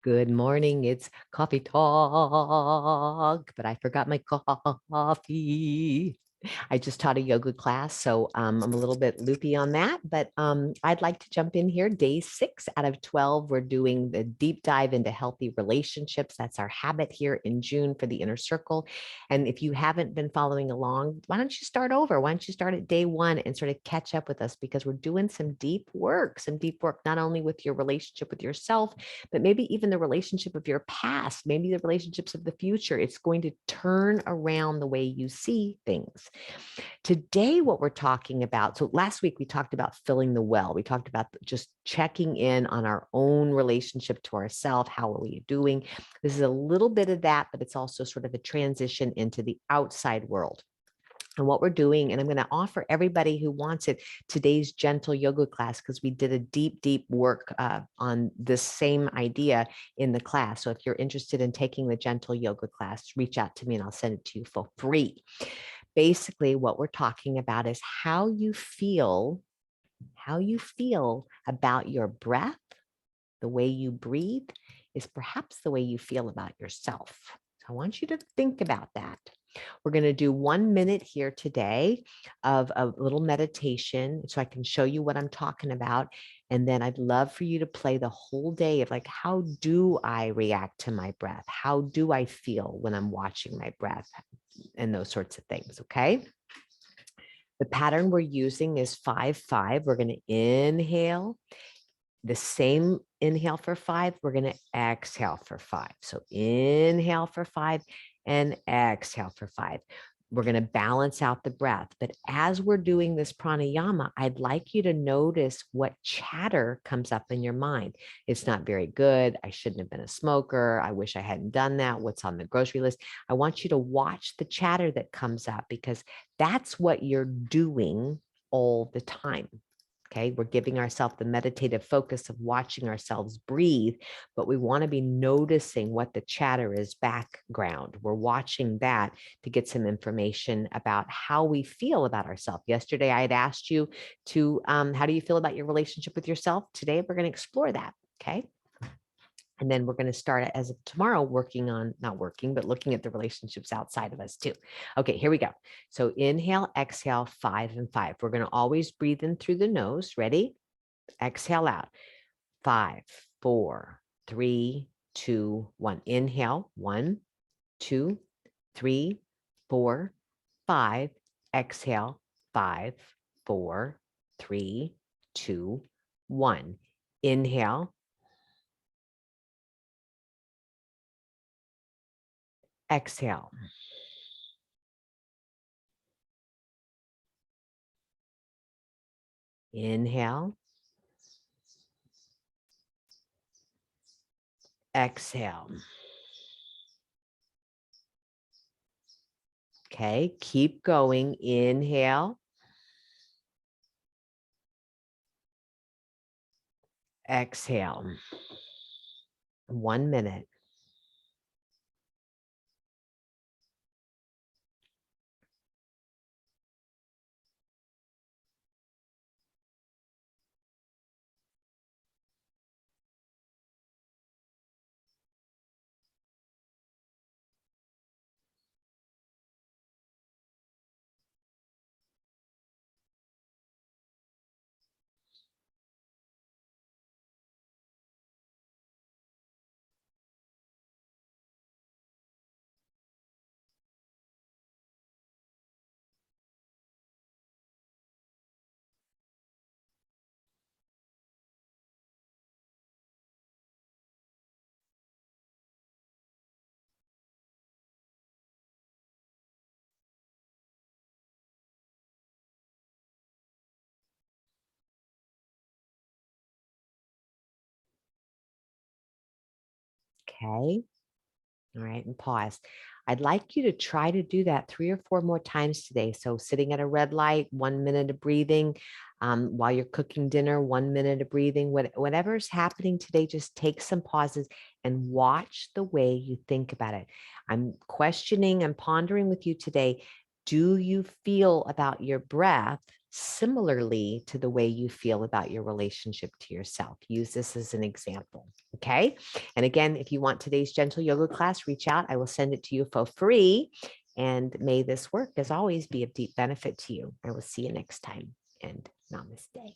Good morning. It's coffee talk, but I forgot my coffee. I just taught a yoga class, so I'm a little bit loopy on that, but I'd like to jump in here. Day 6 out of 12, we're doing the deep dive into healthy relationships. That's our habit here in June for the inner circle. And if you haven't been following along, why don't you start over? Why don't you start at day 1 and sort of catch up with us, because we're doing some deep work, not only with your relationship with yourself, but maybe even the relationship of your past, maybe the relationships of the future. It's going to turn around the way you see things. Today, what we're talking about, so last week we talked about filling the well. We talked about just checking in on our own relationship to ourselves. How are we doing? This is a little bit of that, but it's also sort of a transition into the outside world. And what we're doing, and I'm going to offer everybody who wants it today's gentle yoga class, because we did a deep work on this same idea in the class. So if you're interested in taking the gentle yoga class, reach out to me and I'll send it to you for free. Basically, what we're talking about is how you feel about your breath, the way you breathe is perhaps the way you feel about yourself. So I want you to think about that. We're going to do 1 minute here today of a little meditation so I can show you what I'm talking about. And then I'd love for you to play the whole day of like, how do I react to my breath? How do I feel when I'm watching my breath? And those sorts of things. Okay. The pattern we're using is 5-5. We're going to inhale. The same inhale for 5, we're going to exhale for 5. So inhale for 5 and exhale for 5. We're going to balance out the breath. But as we're doing this pranayama, I'd like you to notice what chatter comes up in your mind. It's not very good. I shouldn't have been a smoker. I wish I hadn't done that. What's on the grocery list? I want you to watch the chatter that comes up, because that's what you're doing all the time. Okay, we're giving ourselves the meditative focus of watching ourselves breathe, but we want to be noticing what the chatter is background. We're watching that to get some information about how we feel about ourselves. Yesterday, I had asked you to, how do you feel about your relationship with yourself? Today, we're going to explore that. Okay. And then we're going to start as of tomorrow working on, not working, but looking at the relationships outside of us too. Okay, here we go. So inhale, exhale, 5 and 5. We're going to always breathe in through the nose. Ready? Exhale out. 5, 4, 3, 2, 1. Inhale. 1, 2, 3, 4, 5. Exhale. 5, 4, 3, 2, 1. Inhale. Exhale. Inhale. Exhale. Okay, keep going. Inhale. Exhale. 1 minute. Okay. All right, and pause. I'd like you to try to do that 3 or 4 more times today. So sitting at a red light, 1 minute of breathing. While you're cooking dinner, 1 minute of breathing. Whatever's happening today, just take some pauses and watch the way you think about it. I'm pondering with you today. Do you feel about your breath similarly to the way you feel about your relationship to yourself? Use this as an example. Okay. And again, if you want today's gentle yoga class, reach out. I will send it to you for free. And may this work, as always, be of deep benefit to you. I will see you next time. And namaste.